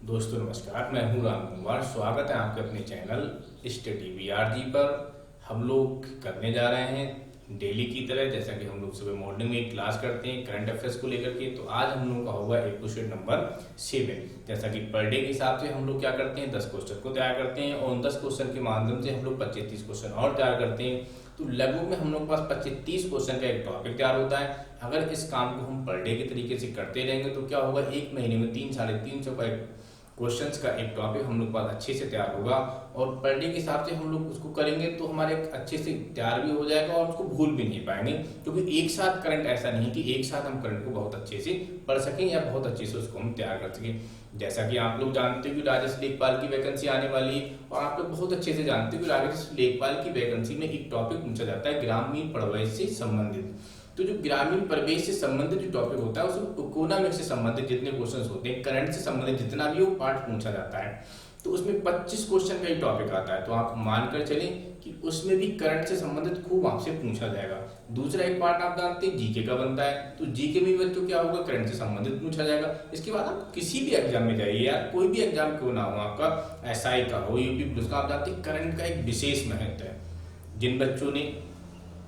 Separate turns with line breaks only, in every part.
दोस्तों नमस्कार, मैं हूं राम कुमार। स्वागत है आपके अपने चैनल स्टडी बीआरजी पर। हम लोग करने जा रहे हैं डेली की तरह, जैसा कि हम लोग सुबह मॉर्निंग में क्लास करते हैं करंट अफेयर्स को लेकर के। तो आज हम लोग का होगा एपिसोड नंबर 7। जैसा कि पर डे के हिसाब से हम लोग क्या करते हैं, 10 क्वेश्चन को तैयार करते हैं और उन 10 क्वेश्चन के माध्यम से हम लोग 25-30 क्वेश्चन और तैयार करते हैं। तो लगभग में हम लोग के पास 25-30 क्वेश्चन का एक टॉपिक तैयार होता है। अगर इस काम को हम पर डे के तरीके से करते रहेंगे तो क्या होगा, एक महीने में 300-350 का एक क्वेश्चंस का एक टॉपिक हम लोग के पास अच्छे से तैयार होगा। और पर डे के हिसाब से हम लोग उसको करेंगे तो हमारे अच्छे से तैयार भी हो जाएगा और उसको भूल भी नहीं पाएंगे, क्योंकि एक साथ करंट ऐसा नहीं कि एक साथ हम करंट को बहुत अच्छे से पढ़ सकें या बहुत अच्छे से उसको हम तैयार कर सकें। जैसा कि आप लोग जानते हो कि राजस्व लेखपाल की वैकेंसी आने वाली है और आप लोग बहुत अच्छे से जानते हो कि राजस्व लेखपाल की वैकेंसी में एक टॉपिक पूछा जाता है ग्रामीण प्रवेश से संबंधित। तो जो ग्रामीण प्रवेश से संबंधित जो टॉपिक होता है उसमें इकोनॉमिक्स से संबंधित जितने क्वेश्चंस होते हैं, करंट से संबंधित जितना भी वो पार्ट पूछा जाता है, तो उसमें 25 क्वेश्चन का ही टॉपिक आता है। तो आप मानकर चलें कि उसमें भी करंट से संबंधित खूब आपसे पूछा जाएगा। दूसरा एक पार्ट आप जानते हैं जीके का बनता है, तो जीके में बच्चों क्या होगा, करंट से संबंधित पूछा जाएगा। इसके बाद आप किसी भी एग्जाम में जाइए, यार कोई भी एग्जाम क्यों ना हो, आपका एसआई का हो, यूपी पुलिस का, आप जानते हैं करंट का एक विशेष महत्व है। जिन बच्चों ने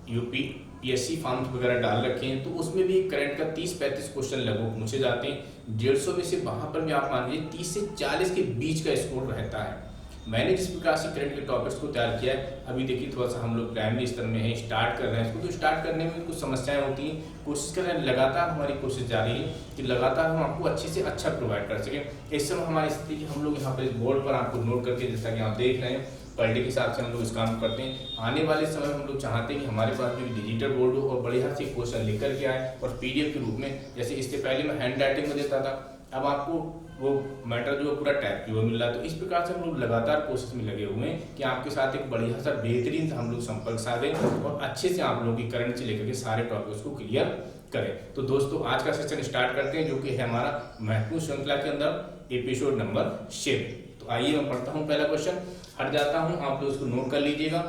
यूपीएससी फॉर्म वगैरह डाल रखे हैं तो उसमें भी करंट का 30-35 क्वेश्चन लगभग पूछे जाते हैं। 150 में से वहां पर भी आप मान लीजिए 30 से 40 के बीच का स्कोर रहता है। मैंने जिस प्रकार से करंट के टॉपिक्स को तैयार किया है, अभी देखिए थोड़ा सा हम लोग प्राइमरी स्तर में है, स्टार्ट कर रहे हैं इसको, तो स्टार्ट करने में कुछ समस्याएं होती हैं। कोशिश कर रहे हैं, लगातार हमारी कोशिश जारी है कि लगातार हम आपको अच्छे से अच्छा प्रोवाइड कर सकें। इस समय हमारी स्थिति कि हम लोग यहाँ पर इस बोर्ड पर आपको नोट करके, जैसा कि आप देख रहे हैं, पर डे के हिसाब से हम लोग इस काम करते हैं। आने वाले समय हम लोग चाहते हैं कि हमारे पास भी डिजिटल बोर्ड हो और बढ़िया से क्वेश्चन लेकर के आए और पीडीएफ के रूप में, जैसे इससे पहले मैं हैंड राइटिंग में देता था, अब आपको वो मैटर जो पूरा टाइप की वो मिल रहा है। तो इस प्रकार से हम लोग लगातार कोशिश में लगे हुए हैं कि आपके साथ एक बढ़िया सा बेहतरीन सा हम लोग संपर्क साधें और अच्छे से आप लोगों की करंट से लेकर के सारे टॉपिक्स को क्लियर करें। तो दोस्तों आज का सेशन स्टार्ट करते हैं, जो कि है हमारा महत्वपूर्ण श्रृंखला के अंदर एपिसोड नंबर 7। तो आइए मैं पढ़ता हूँ पहला क्वेश्चन, हट जाता हूँ, आप लोग उसको नोट कर लीजिएगा।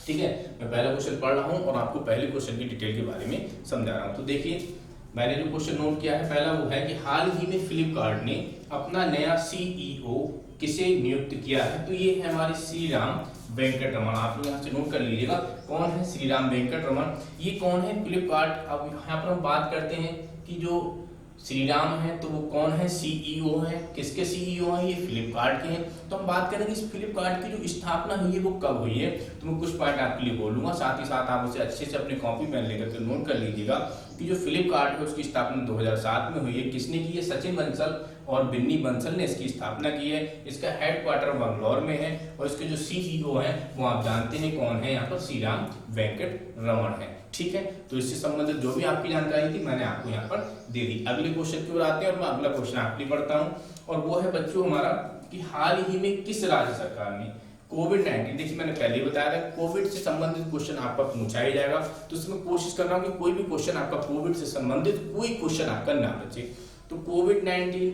ठीक है, मैं पहला क्वेश्चन पढ़ रहा हूँ और आपको पहले क्वेश्चन की डिटेल के बारे में समझा रहा हूँ। तो देखिए मैंने जो क्वेश्चन नोट किया है, पहला वो है कि हाल ही में फ्लिपकार्ट ने अपना नया सीईओ किसे नियुक्त किया है। तो ये है हमारे श्रीराम वेंकट रमन। आप लोग यहाँ से नोट कर लीजिएगा कौन है श्रीराम वेंकट रमन, ये कौन है फ्लिपकार्ट। अब यहाँ पर हम बात करते हैं कि जो श्रीराम है तो वो कौन है, सीईओ है, किसके सीईओ है, ये फ्लिपकार्ट के हैं। तो हम बात करेंगे इस फ्लिपकार्ट की जो स्थापना हुई है वो कब हुई है। तो मैं कुछ पॉइंट आपके लिए बोलूंगा, साथ ही साथ आप उसे अच्छे से अपने कॉपी पेन लेकर के नोट कर लीजिएगा कि जो फ्लिपकार्ट है उसकी स्थापना 2007 में हुई है। किसने की है, सचिन बंसल और बिन्नी बंसल ने इसकी स्थापना की है। इसका हेडक्वार्टर बंगलौर में है और इसके जो सीईओ हैं वो आप जानते हैं कौन है, यहाँ पर श्रीराम वेंकट रमन है। ठीक है, तो इससे संबंधित जो भी आपकी जानकारी थी मैंने आपको यहाँ पर दे दी। अगले क्वेश्चन की ओर आते हैं और मैं अगला क्वेश्चन आपके लिए पढ़ता हूँ और वो है बच्चों हमारा कि हाल ही में किस राज्य सरकार ने कोविड-19, देखिए मैंने पहले ही बताया था कोविड से संबंधित क्वेश्चन आपका पूछा ही जाएगा, तो इसमें कोशिश कर रहा हूँ कि कोई भी क्वेश्चन आपका कोविड से संबंधित कोई क्वेश्चन आपका ना बचे। तो कोविड-19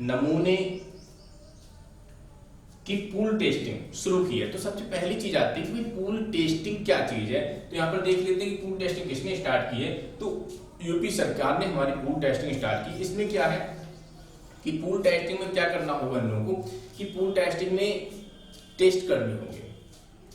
नमूने की पूल टेस्टिंग शुरू की है। तो सबसे पहली चीज आती है कि पूल टेस्टिंग क्या चीज है। तो यहाँ पर देख लेते हैं कि पूल टेस्टिंग किसने स्टार्ट की है। तो यूपी सरकार ने हमारी पूल टेस्टिंग स्टार्ट की। इसमें क्या है कि पूल टेस्टिंग में क्या करना होगा इन लोगों को कि पूल टेस्टिंग में टेस्ट करने होंगे।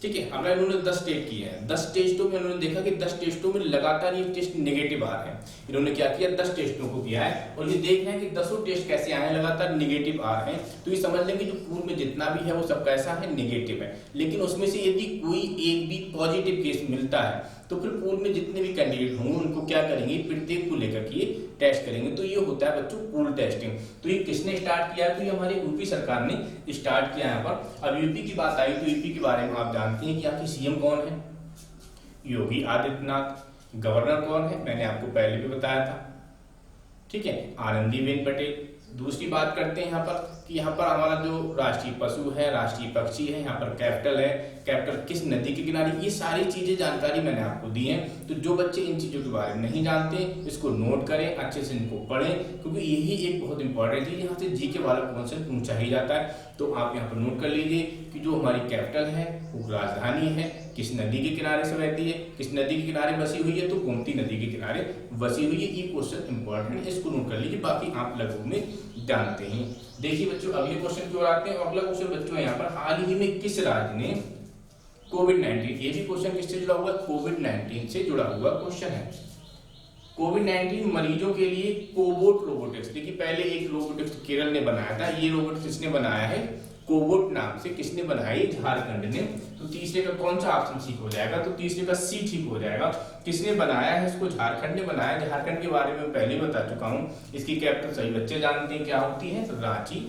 ठीक है, हमारे इन्होंने 10 टेस्ट किए हैं। 10 टेस्टों में इन्होंने देखा कि 10 टेस्टों में लगातार ये टेस्ट नेगेटिव आ रहे हैं। इन्होंने क्या किया, 10 टेस्टों को किया है और ये देख रहे हैं कि 10 टेस्ट कैसे आए हैं, लगातार नेगेटिव आ रहे हैं। तो ये समझ लेंगे जो पूल में जितना भी है वो सब कैसा है, नेगेटिव है। लेकिन उसमें से यदि कोई एक भी पॉजिटिव केस मिलता है तो फिर पूल में जितने भी कैंडिडेट होंगे उनको क्या करेंगे, प्रत्येक को लेकर के टेस्ट करेंगे। तो ये होता है बच्चों पूल टेस्टिंग। तो ये किसने स्टार्ट किया है, तो ये हमारी यूपी सरकार ने स्टार्ट किया है। यहाँ पर अब यूपी की बात आई तो यूपी के बारे में आप जानते हैं कि यहाँ की सीएम कौन है, योगी आदित्यनाथ। गवर्नर कौन है, मैंने आपको पहले भी बताया था। ठीक है, आनंदीबेन पटेल। दूसरी बात करते हैं यहाँ पर कि यहाँ पर हमारा जो राष्ट्रीय पशु है, राष्ट्रीय पक्षी है, यहाँ पर कैपिटल है, कैपिटल किस नदी के किनारे, ये सारी चीजें जानकारी मैंने आपको दी हैं। तो जो बच्चे इन चीजों के बारे में नहीं जानते इसको नोट करें, अच्छे से इनको पढ़ें, क्योंकि यही एक बहुत इंपॉर्टेंट चीज यहाँ से जीके वाला क्वेश्चन पूछा ही जाता है। तो आप यहाँ पर नोट कर लीजिए कि जो हमारी कैपिटल है वो राजधानी है, किस नदी के किनारे से बहती है, किस नदी के किनारे बसी हुई है, तो गोमती नदी के किनारे बसी हुई है। ये क्वेश्चन इंपॉर्टेंट है, इसको नोट कर लीजिए। बाकी आप लगभग में जानते हैं। देखिए बच्चों, अगले क्वेश्चन की ओर आते हैं। अगला क्वेश्चन बच्चों यहाँ पर, हाल ही में किस राज्य ने कोविड-19, ये भी क्वेश्चन किससे जुड़ा हुआ है, कोविड-19 से जुड़ा हुआ क्वेश्चन है। कोविड-19 मरीजों के लिए कोबोट रोबोटिक्स, देखिए पहले एक रोबोटिक्स केरल ने बनाया था, ये रोबोट किसने बनाया है, कोबोट नाम से किसने बनाई, झारखंड ने। तो तीसरे का कौन सा ऑप्शन ठीक हो जाएगा, तो तीसरे का सी ठीक हो जाएगा। किसने बनाया है इसको, झारखंड ने बनाया। झारखंड के बारे में पहले बता चुका हूं, इसकी कैपिटल सही बच्चे जानते हैं क्या होती है, तो रांची।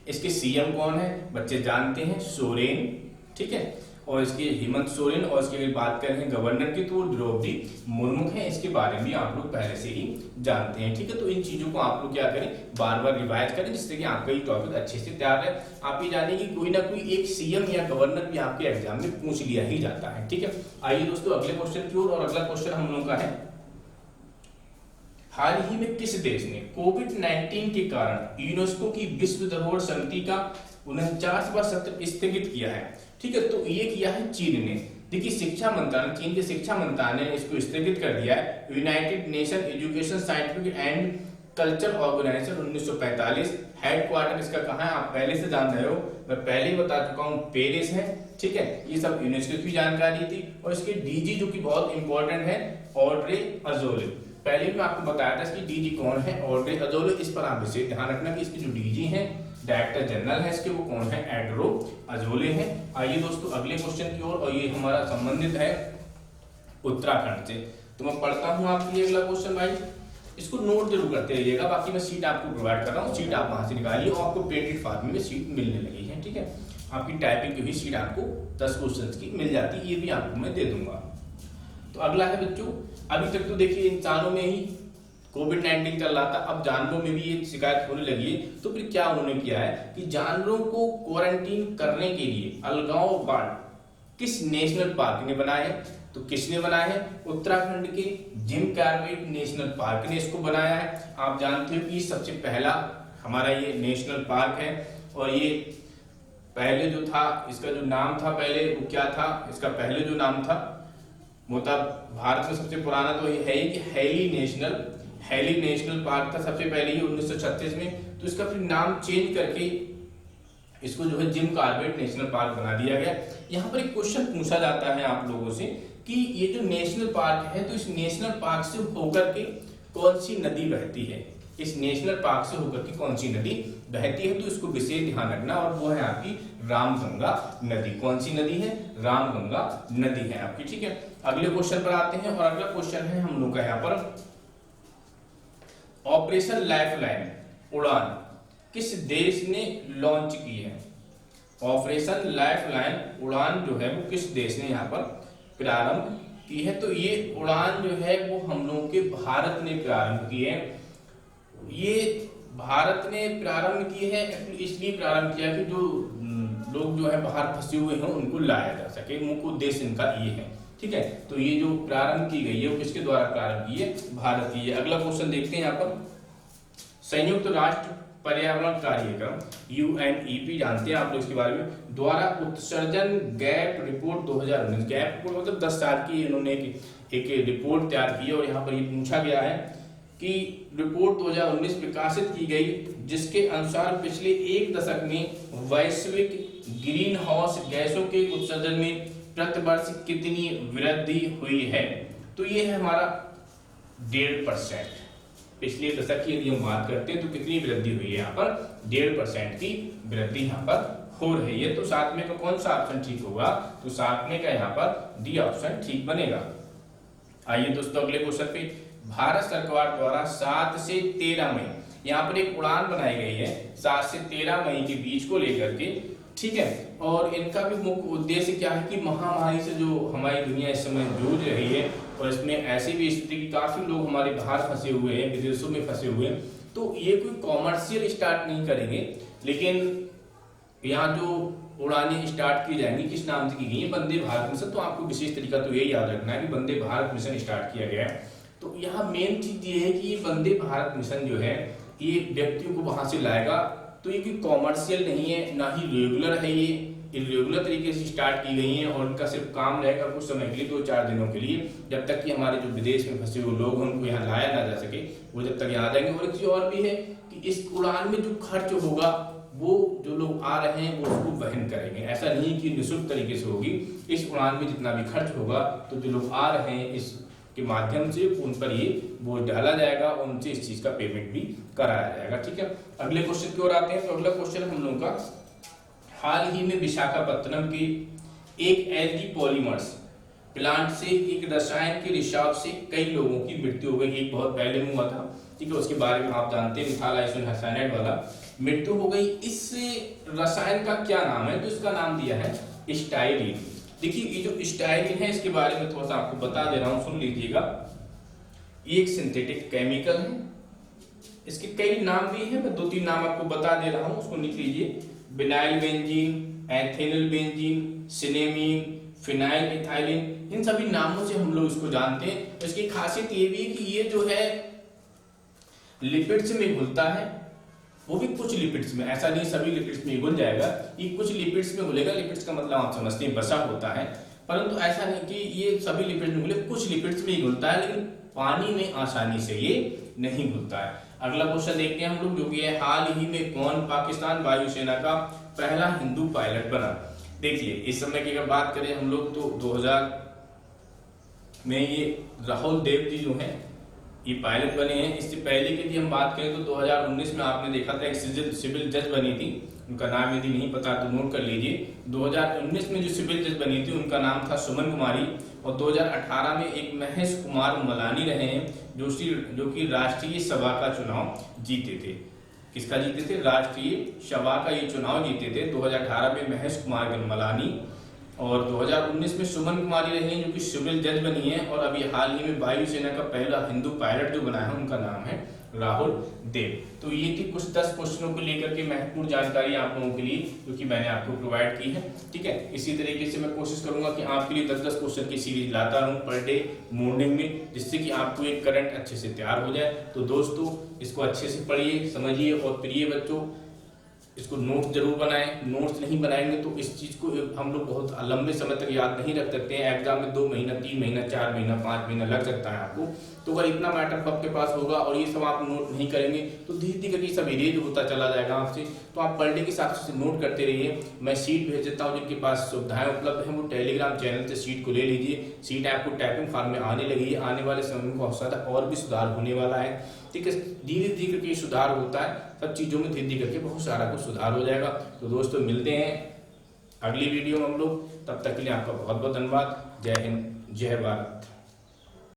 इसके सीएम कौन है, बच्चे जानते हैं, सोरेन, ठीक है। और इसके हेमंत सोरेन, और इसके बात करें गवर्नर की तो द्रौपदी मुर्मू है। इसके बारे में आप लोग पहले से ही जानते हैं, ठीक है। तो इन चीजों को आप लोग क्या करें, बार बार रिवाइज करें, जिससे कि आपका ये टॉपिक अच्छे से तैयार है। आप ये जानिए कि कोई ना कोई एक सीएम या गवर्नर भी आपके एग्जाम में पूछ लिया ही जाता है, ठीक है। आइए दोस्तों अगले क्वेश्चन की ओर, और अगला क्वेश्चन हम लोगों का है, हाल ही में किस देश ने कोविड-19 के कारण यूनेस्को की विश्व धरोहर समिति का 49वां सत्र स्थगित किया है, ठीक है। तो ये किया है चीन ने। देखिए शिक्षा मंत्रालय, चीन के शिक्षा मंत्रालय ने इसको स्थगित कर दिया है। United Nation education scientific and culture organisation 1945, headquarter इसका कहाँ है, आप पहले से जान रहे हो, मैं पहले ही बता चुका हूँ, पेरिस है, ठीक है। ये सब यूनेस्को की जानकारी थी। और इसके डीजी जो कि बहुत इंपॉर्टेंट है, ऑड्रे अजोले, पहले भी आपको बताया था इसकी डीजी कौन है, ऑड्रे अजोले। इस पर आप विशेष ध्यान रखना कि इसके जो डीजी हैं, डायरेक्टर जनरल है इसके, वो कौन है, एड्रो अजोले हैं। आइए दोस्तों अगले क्वेश्चन की ओर, और ये हमारा संबंधित है उत्तराखंड से। तो मैं पढ़ता हूं आपके लिए अगला क्वेश्चन भाई, इसको नोट जरूर करते रहिएगा। बाकी मैं सीट आपको प्रोवाइड कर रहा हूँ, सीट आप वहां से निकालिए, और आपको प्रिंटेड फॉर्म में सीट मिलने लगी है, ठीक है। आपकी टाइपिंग की भी सीट आपको 10 क्वेश्चन की मिल जाती है, ये भी आपको मैं दे दूंगा। तो अगला है बच्चों, अभी तक तो देखिए इंसानों में ही कोविड-19 चल रहा था, अब जानवरों में भी ये शिकायत होने लगी है। तो फिर क्या उन्होंने किया है कि जानवरों को क्वारंटीन करने के लिए अलगाव बाड़ किस नेशनल पार्क ने बनाए हैं, तो किसने बनाए हैं, उत्तराखंड के जिम कॉर्बेट नेशनल पार्क ने इसको बनाया है। आप जानते हो कि सबसे पहला हमारा ये नेशनल पार्क है, और ये पहले जो था, इसका जो नाम था पहले वो क्या था, इसका पहले जो नाम था, मतलब भारत में सबसे पुराना तो ये है ही कि हैली नेशनल पार्क था सबसे पहले ही 1936 में। तो इसका फिर नाम चेंज करके इसको जो है जिम कॉर्बेट नेशनल पार्क बना दिया गया। यहाँ पर एक क्वेश्चन पूछा जाता है आप लोगों से कि ये जो नेशनल पार्क है, तो इस नेशनल पार्क से होकर के कौन सी नदी बहती है, इस नेशनल पार्क से होकर के कौन सी नदी बहती है, तो इसको विशेष ध्यान रखना, और वो है आपकी रामगंगा नदी। कौन सी नदी है, रामगंगा नदी है आपकी, ठीक है। अगले क्वेश्चन पर आते हैं, और अगला क्वेश्चन है हम लोग का यहाँ पर, ऑपरेशन लाइफलाइन उड़ान किस देश ने लॉन्च की है। ऑपरेशन लाइफलाइन उड़ान जो है वो किस देश ने यहाँ पर प्रारंभ की है, तो ये उड़ान जो है वो हम लोगों के भारत ने प्रारंभ की है। ये भारत ने प्रारंभ की है, इसलिए प्रारंभ किया कि जो लोग जो है बाहर फंसे हुए हैं उनको लाया जा सके, मुख्य उद्देश्य इनका ये है, ठीक है। तो ये जो प्रारंभ की गई है वो किसके द्वारा प्रारंभ की है, भारत की है। अगला क्वेश्चन देखते हैं यहाँ पर, संयुक्त राष्ट्र पर्यावरण कार्यक्रम UNEP, जानते हैं आप लोग इसके बारे में, द्वारा उत्सर्जन गैप रिपोर्ट 2019, गैप रिपोर्ट मतलब 10 साल की इन्होंने एक रिपोर्ट तैयार की है, और यहाँ पर ये पूछा गया है कि रिपोर्ट 2019 प्रकाशित की गई, जिसके अनुसार पिछले एक दशक में वैश्विक ग्रीन हाउस गैसों के उत्सर्जन में प्रतिवर्ष कितनी वृद्धि हुई है। तो ये है हमारा 1.5%। पिछले दशक की यदि हम बात करते हैं तो कितनी वृद्धि हुई है, यहाँ पर 1.5% की वृद्धि यहाँ पर हो रही है। तो सातवें का कौन सा ऑप्शन ठीक होगा, तो सातवें का यहाँ पर डी ऑप्शन ठीक बनेगा। आइए दोस्तों अगले क्वेश्चन पे, भारत सरकार द्वारा 7 से 13 मई यहाँ पर एक उड़ान बनाई गई है 7 से 13 मई के बीच को लेकर के, ठीक है। और इनका भी मुख्य उद्देश्य क्या है कि महामारी से जो हमारी दुनिया इस समय जूझ रही है, और इसमें ऐसी भी स्थिति कि काफी लोग हमारे बाहर फंसे हुए हैं, विदेशों में फंसे हुए हैं, तो ये कोई कॉमर्शियल स्टार्ट नहीं करेंगे, लेकिन यहाँ जो उड़ानें स्टार्ट की जाएंगी किस नाम से की गई है, वंदे भारत मिशन। तो आपको विशेष तरीका तो ये याद रखना है कि वंदे भारत मिशन स्टार्ट किया गया है। तो यहाँ मेन चीज ये है कि ये वंदे भारत मिशन जो है ये व्यक्तियों को वहां से लाएगा, तो ये कोई कॉमर्शियल नहीं है, ना ही रेगुलर है, ये इरेगुलर तरीके से स्टार्ट की गई हैं, और उनका सिर्फ काम रहेगा कुछ समय के लिए, 2-4 दिनों के लिए, जब तक कि हमारे जो विदेश में फंसे हुए लोग हैं उनको यहाँ लाया ना जा सके, वो जब तक यहाँ आ जाएंगे। और एक चीज और भी है कि इस उड़ान में जो खर्च होगा वो जो लोग आ रहे हैं वो उसको वहन करेंगे। ऐसा नहीं कि निःशुल्क तरीके से होगी। इस उड़ान में जितना भी खर्च होगा तो जो लोग आ रहे हैं इस के माध्यम से उन पर ये बोझ डाला जाएगा और उनसे इस चीज का पेमेंट भी कराया जाएगा। ठीक है, अगले क्वेश्चन की ओर आते हैं। तो अगला क्वेश्चन हम लोगों का, हाल ही में विशाखापत्तनम की एक एलजी पॉलीमर्स प्लांट से एक रसायन के रिसाव से कई लोगों की मृत्यु हो गई। एक बहुत पहले में हुआ था, ठीक है, उसके बारे में आप जानते हैं, मिथाइल आइसोसाइनाइड वाला मृत्यु हो गई। इस रसायन का क्या नाम है? तो इसका नाम दिया है स्टाइरिन। देखिए ये जो स्टाइरिन है इसके बारे में थोड़ा सा आपको बता दे रहा हूं, सुन लीजिएगा। ये एक सिंथेटिक केमिकल है, इसके कई नाम भी हैं, मैं 2-3 नाम आपको बता दे रहा हूं, उसको लिख लीजिए। Vinyl benzene, ethenyl benzene, cinnamene, phenyl ethylene, इन सभी नामों से हम लोग इसको जानते हैं। तो इसकी खासियत ये भी है कि ये जो है लिपिड्स में घुलता है, वो भी कुछ लिपिड्स में, ऐसा नहीं सभी लिपिड्स में घुल जाएगा, ये कुछ लिपिड्स में घुलेगा। लिपिड्स का मतलब आप समझते हैं बसा होता है, परंतु ऐसा नहीं कि ये सभी लिपिड्स में घुले, कुछ लिपिड्स में ही घुलता है, लेकिन पानी में आसानी से ये नहीं घुलता है। अगला क्वेश्चन देखते हैं हम लोग, जो कि है हाल ही में कौन पाकिस्तान वायुसेना का पहला हिंदू पायलट बना? देखिए इस समय की अगर बात करें हम लोग तो 2000 में ये राहुल देव जी जो हैं ये पायलट बने हैं। इससे पहले की हम बात करें तो 2019 में आपने देखा था एक सिविल जज बनी थी, उनका नाम यदि नहीं पता तो नोट कर लीजिए। 2019 में जो सिविल जज बनी थी उनका नाम था सुमन कुमारी, और 2018 में एक महेश कुमार मलानी रहे हैं जो कि राष्ट्रीय सभा का चुनाव जीते थे। किसका जीते थे? राष्ट्रीय सभा का ये चुनाव जीते थे। 2018 में महेश कुमार मलानी और 2019 में सुमन कुमारी रही हैं जो कि सिविल जज बनी है, और अभी हाल ही में वायुसेना का पहला हिंदू पायलट जो बना है उनका नाम है राहुल देव। तो ये थी कुछ 10 क्वेश्चनों को लेकर के महत्वपूर्ण जानकारी आप लोगों के लिए जो कि मैंने आपको प्रोवाइड की है। ठीक है, इसी तरीके से मैं कोशिश करूंगा कि आपके लिए 10-10 क्वेश्चन की सीरीज लाता रहूं पर डे मॉर्निंग में, जिससे कि आपको एक करंट अच्छे से तैयार हो जाए। तो दोस्तों इसको अच्छे से पढ़िए, समझिए, और प्रिय बच्चों इसको नोट्स जरूर बनाएं। नोट्स नहीं बनाएंगे तो इस चीज को हम लोग बहुत लंबे समय तक याद नहीं रख सकते हैं। एग्जाम में 2 महीना, 3 महीना, 4 महीना, 5 महीना लग सकता है आपको। तो अगर इतना मैटर आपके पास होगा और ये सब आप नोट नहीं करेंगे तो धीरे धीरे करके सब इरेज होता चला जाएगा आपसे। तो आप पर डे के हिसाब से नोट करते रहिए। मैं सीट भेज देता हूँ, जिनके पास सुविधाएं उपलब्ध हैं वो टेलीग्राम चैनल से सीट को ले लीजिए। सीट आपको टाइपिंग फॉर्म में आने लगी है, आने वाले समय में बहुत ज्यादा और भी सुधार होने वाला है। ठीक है, धीरे धीरे करके सुधार होता है, सब चीजों में धीरे धीरे करके बहुत सारा कुछ सुधार हो जाएगा। तो दोस्तों मिलते हैं अगली वीडियो में हम लोग, तब तक के लिए आपका बहुत बहुत धन्यवाद। जय हिंद, जय भारत।